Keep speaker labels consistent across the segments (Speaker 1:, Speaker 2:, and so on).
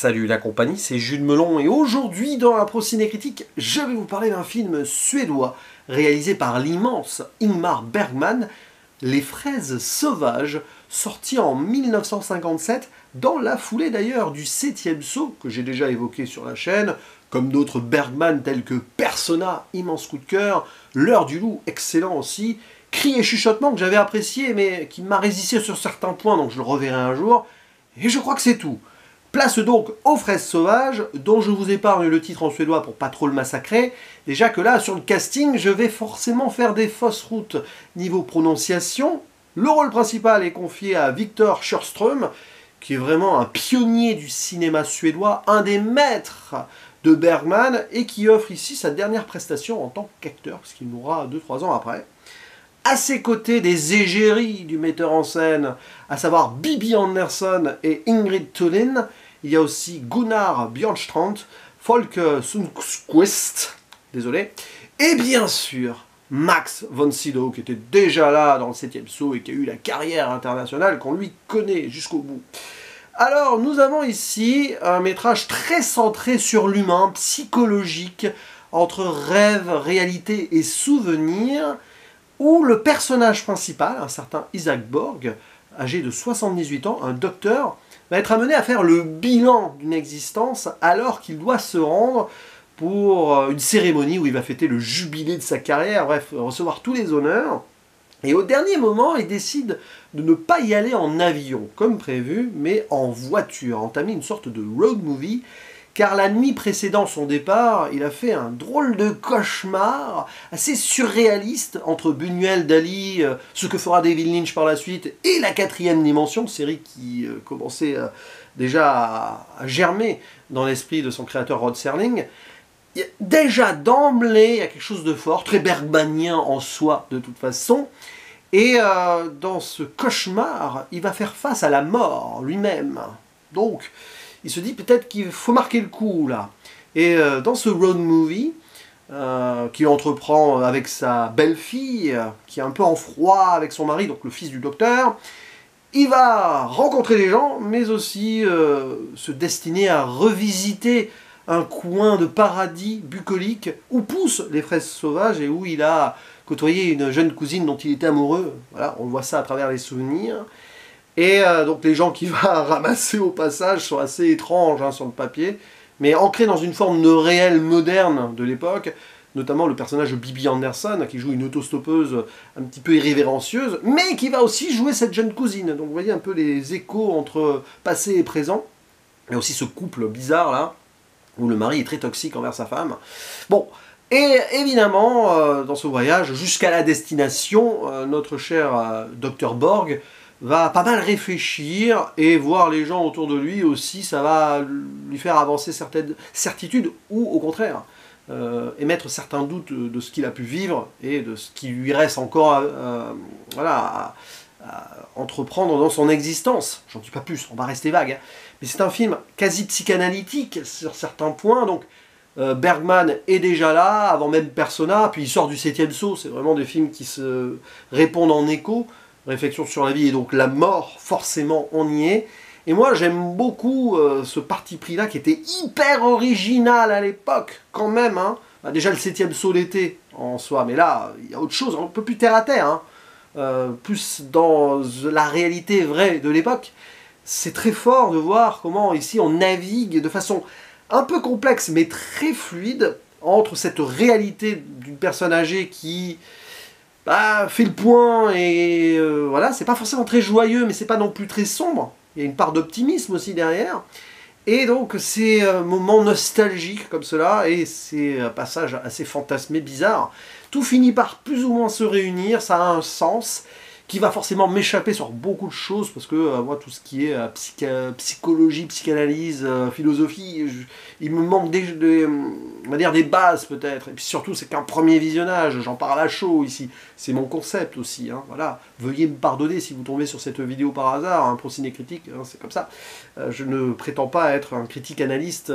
Speaker 1: Salut la compagnie, c'est Jules Melon et aujourd'hui dans la Pro-Ciné Critique, je vais vous parler d'un film suédois réalisé par l'immense Ingmar Bergman, Les Fraises Sauvages, sorti en 1957, dans la foulée d'ailleurs du 7e saut que j'ai déjà évoqué sur la chaîne, comme d'autres Bergman tels que Persona, immense coup de cœur, L'Heure du Loup, excellent aussi, Cris et chuchotements que j'avais apprécié mais qui m'a résisté sur certains points donc je le reverrai un jour, et je crois que c'est tout. Place donc aux Fraises Sauvages, dont je vous épargne le titre en suédois pour pas trop le massacrer. Déjà que là, sur le casting, je vais forcément faire des fausses routes niveau prononciation. Le rôle principal est confié à Victor Sjöström, qui est vraiment un pionnier du cinéma suédois, un des maîtres de Bergman, et qui offre ici sa dernière prestation en tant qu'acteur, parce qu'il mourra 2-3 ans après. À ses côtés, des égéries du metteur en scène, à savoir Bibi Andersson et Ingrid Thulin. Il y a aussi Gunnar Björkstrand, Folke Sundqvist, désolé, et bien sûr Max von Sydow, qui était déjà là dans le 7e saut et qui a eu la carrière internationale qu'on lui connaît jusqu'au bout. Alors, nous avons ici un métrage très centré sur l'humain, psychologique, entre rêve, réalité et souvenir, où le personnage principal, un certain Isaac Borg, âgé de 78 ans, un docteur, va être amené à faire le bilan d'une existence alors qu'il doit se rendre pour une cérémonie où il va fêter le jubilé de sa carrière, bref, recevoir tous les honneurs. Et au dernier moment, il décide de ne pas y aller en avion, comme prévu, mais en voiture, entamer une sorte de road movie, car la nuit précédant son départ, il a fait un drôle de cauchemar assez surréaliste entre Buñuel, Dali, ce que fera David Lynch par la suite, et la 4e dimension, série qui commençait déjà à germer dans l'esprit de son créateur Rod Serling. Déjà d'emblée, il y a quelque chose de fort, très bergmanien en soi de toute façon, et dans ce cauchemar, il va faire face à la mort lui-même. Donc, il se dit peut-être qu'il faut marquer le coup là. Et dans ce road movie, qu'il entreprend avec sa belle-fille, qui est un peu en froid avec son mari, donc le fils du docteur, il va rencontrer des gens, mais aussi se destiner à revisiter un coin de paradis bucolique où poussent les fraises sauvages et où il a côtoyé une jeune cousine dont il était amoureux. Voilà, on voit ça à travers les souvenirs. Et donc les gens qu'il va ramasser au passage sont assez étranges hein, sur le papier, mais ancrés dans une forme de réel moderne de l'époque, notamment le personnage de Bibi Andersson, qui joue une autostoppeuse un petit peu irrévérencieuse, mais qui va aussi jouer cette jeune cousine. Donc vous voyez un peu les échos entre passé et présent, et aussi ce couple bizarre là, où le mari est très toxique envers sa femme. Bon, et évidemment, dans ce voyage, jusqu'à la destination, notre cher Dr Borg va pas mal réfléchir et voir les gens autour de lui aussi, ça va lui faire avancer certaines certitudes ou au contraire émettre certains doutes de ce qu'il a pu vivre et de ce qui lui reste encore voilà, à entreprendre dans son existence. J'en dis pas plus, on va rester vague. Hein. Mais c'est un film quasi psychanalytique sur certains points, donc Bergman est déjà là, avant même Persona, puis il sort du 7e saut, c'est vraiment des films qui se répondent en écho. Réflexion sur la vie et donc la mort, forcément on y est. Et moi j'aime beaucoup ce parti pris là qui était hyper original à l'époque quand même. Hein. Bah, déjà le 7e saut l'était en soi, mais là il y a autre chose, un peu plus terre à terre. Hein. Plus dans la réalité vraie de l'époque. C'est très fort de voir comment ici on navigue de façon un peu complexe mais très fluide entre cette réalité d'une personne âgée qui fait le point et voilà, c'est pas forcément très joyeux, mais c'est pas non plus très sombre. Il y a une part d'optimisme aussi derrière. Et donc ces moments nostalgiques comme cela, et ces passages assez fantasmés, bizarres, tout finit par plus ou moins se réunir, ça a un sens qui va forcément m'échapper sur beaucoup de choses, parce que moi tout ce qui est psychologie, psychanalyse, philosophie, il me manque on va dire des bases peut-être, et puis surtout c'est qu'un premier visionnage, j'en parle à chaud ici, c'est mon concept aussi, hein, voilà. Veuillez me pardonner si vous tombez sur cette vidéo par hasard, hein, Pro-Ciné Critique, hein, c'est comme ça, je ne prétends pas être un critique analyste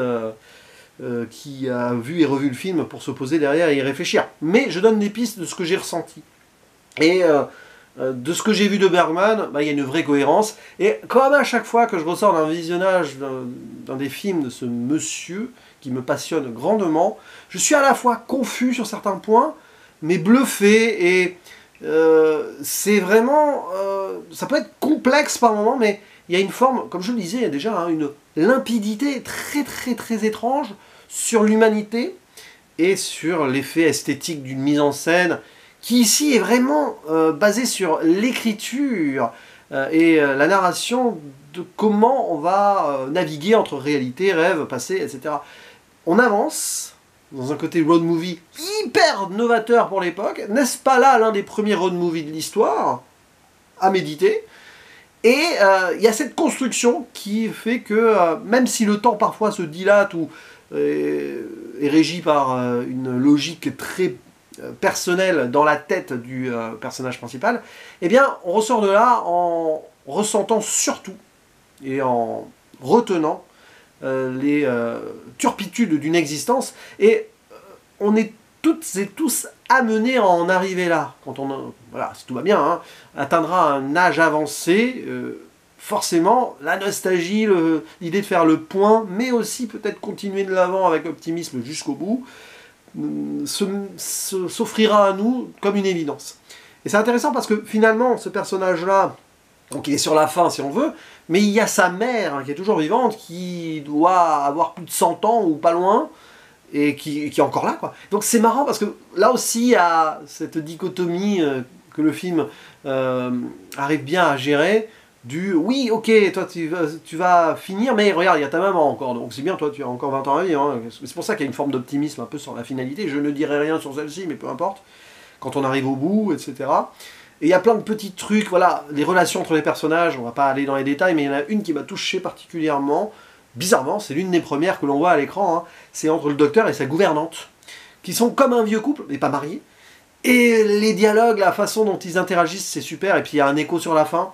Speaker 1: qui a vu et revu le film pour se poser derrière et y réfléchir, mais je donne des pistes de ce que j'ai ressenti, et de ce que j'ai vu de Bergman, il y a une vraie cohérence. Et comme à chaque fois que je ressors d'un visionnage d'un des films de ce monsieur, qui me passionne grandement, je suis à la fois confus sur certains points, mais bluffé, et c'est vraiment... ça peut être complexe par moments, mais il y a une forme, comme je le disais déjà, hein, une limpidité très très très étrange sur l'humanité, et sur l'effet esthétique d'une mise en scène, qui ici est vraiment basée sur l'écriture et la narration de comment on va naviguer entre réalité, rêve, passé, etc. On avance dans un côté road movie hyper novateur pour l'époque. N'est-ce pas là l'un des premiers road movies de l'histoire à méditer? Et il y a cette construction qui fait que, même si le temps parfois se dilate ou est régi par une logique très personnelle dans la tête du personnage principal, eh bien on ressort de là en ressentant surtout et en retenant les turpitudes d'une existence, et on est toutes et tous amenés à en arriver là. Quand on, voilà, si tout va bien, hein, atteindra un âge avancé, forcément, la nostalgie, l'idée de faire le point, mais aussi peut-être continuer de l'avant avec optimisme jusqu'au bout, s'offrira à nous comme une évidence. Et c'est intéressant parce que finalement, ce personnage-là, donc il est sur la fin si on veut, mais il y a sa mère hein, qui est toujours vivante, qui doit avoir plus de 100 ans ou pas loin, et qui est encore là, quoi. Donc c'est marrant parce que là aussi il y a cette dichotomie que le film arrive bien à gérer, du oui ok toi tu vas finir, mais regarde il y a ta maman encore, donc c'est bien, toi tu as encore 20 ans à vivre, hein. C'est pour ça qu'il y a une forme d'optimisme un peu sur la finalité. Je ne dirai rien sur celle-ci, mais peu importe, quand on arrive au bout, etc. Et il y a plein de petits trucs, voilà, les relations entre les personnages, on va pas aller dans les détails, mais il y en a une qui m'a touché particulièrement. Bizarrement, c'est l'une des premières que l'on voit à l'écran, hein. C'est entre le docteur et sa gouvernante, qui sont comme un vieux couple, mais pas mariés. Et les dialogues, la façon dont ils interagissent, c'est super, et puis il y a un écho sur la fin.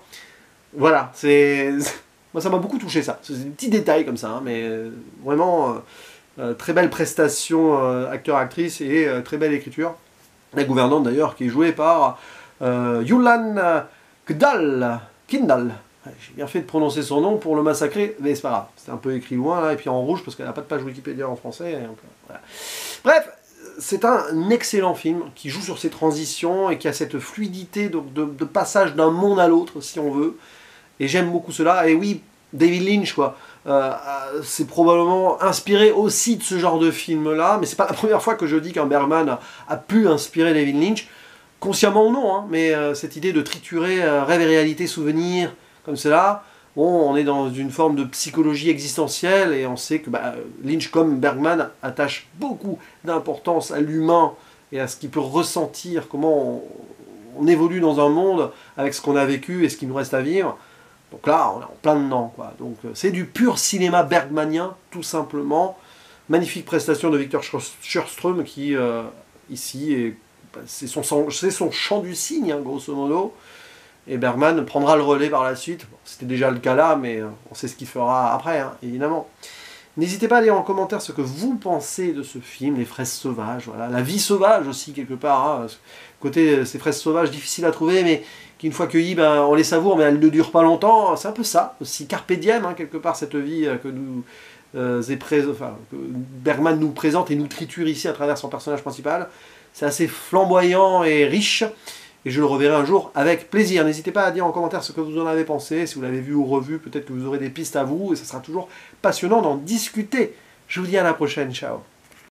Speaker 1: Voilà, c'est... Moi ça m'a beaucoup touché ça, c'est des petits détails comme ça, hein, mais vraiment très belle prestation acteur-actrice et très belle écriture. La gouvernante d'ailleurs qui est jouée par Yulan Kindal. J'ai bien fait de prononcer son nom pour le massacrer, mais c'est pas grave. C'était un peu écrit loin, là, et puis en rouge, parce qu'elle n'a pas de page Wikipédia en français. Donc, voilà. Bref, c'est un excellent film qui joue sur ces transitions et qui a cette fluidité de passage d'un monde à l'autre, si on veut. Et j'aime beaucoup cela. Et oui, David Lynch, quoi. C'est probablement inspiré aussi de ce genre de film-là, mais c'est pas la première fois que je dis qu'un Bergman a pu inspirer David Lynch, consciemment ou non, hein, mais cette idée de triturer rêve et réalité, souvenir, comme cela, bon, on est dans une forme de psychologie existentielle, et on sait que Lynch, comme Bergman, attache beaucoup d'importance à l'humain et à ce qu'il peut ressentir, comment on évolue dans un monde avec ce qu'on a vécu et ce qu'il nous reste à vivre. Donc là, on est en plein dedans, quoi. Donc c'est du pur cinéma bergmanien, tout simplement. Magnifique prestation de Victor Sjöström qui, ici, c'est son chant du cygne, hein, grosso modo. Et Bergman prendra le relais par la suite. Bon, c'était déjà le cas là, mais on sait ce qu'il fera après, hein, évidemment. N'hésitez pas à dire en commentaire ce que vous pensez de ce film, les fraises sauvages, voilà. La vie sauvage aussi, quelque part. Hein. Côté ces fraises sauvages, difficiles à trouver, mais qui, une fois cueillies, on les savoure, mais elles ne durent pas longtemps. C'est un peu ça, aussi carpe diem, hein, quelque part, cette vie que que Bergman nous présente et nous triture ici à travers son personnage principal. C'est assez flamboyant et riche. Et je le reverrai un jour avec plaisir. N'hésitez pas à dire en commentaire ce que vous en avez pensé, si vous l'avez vu ou revu, peut-être que vous aurez des pistes à vous, et ce sera toujours passionnant d'en discuter. Je vous dis à la prochaine, ciao.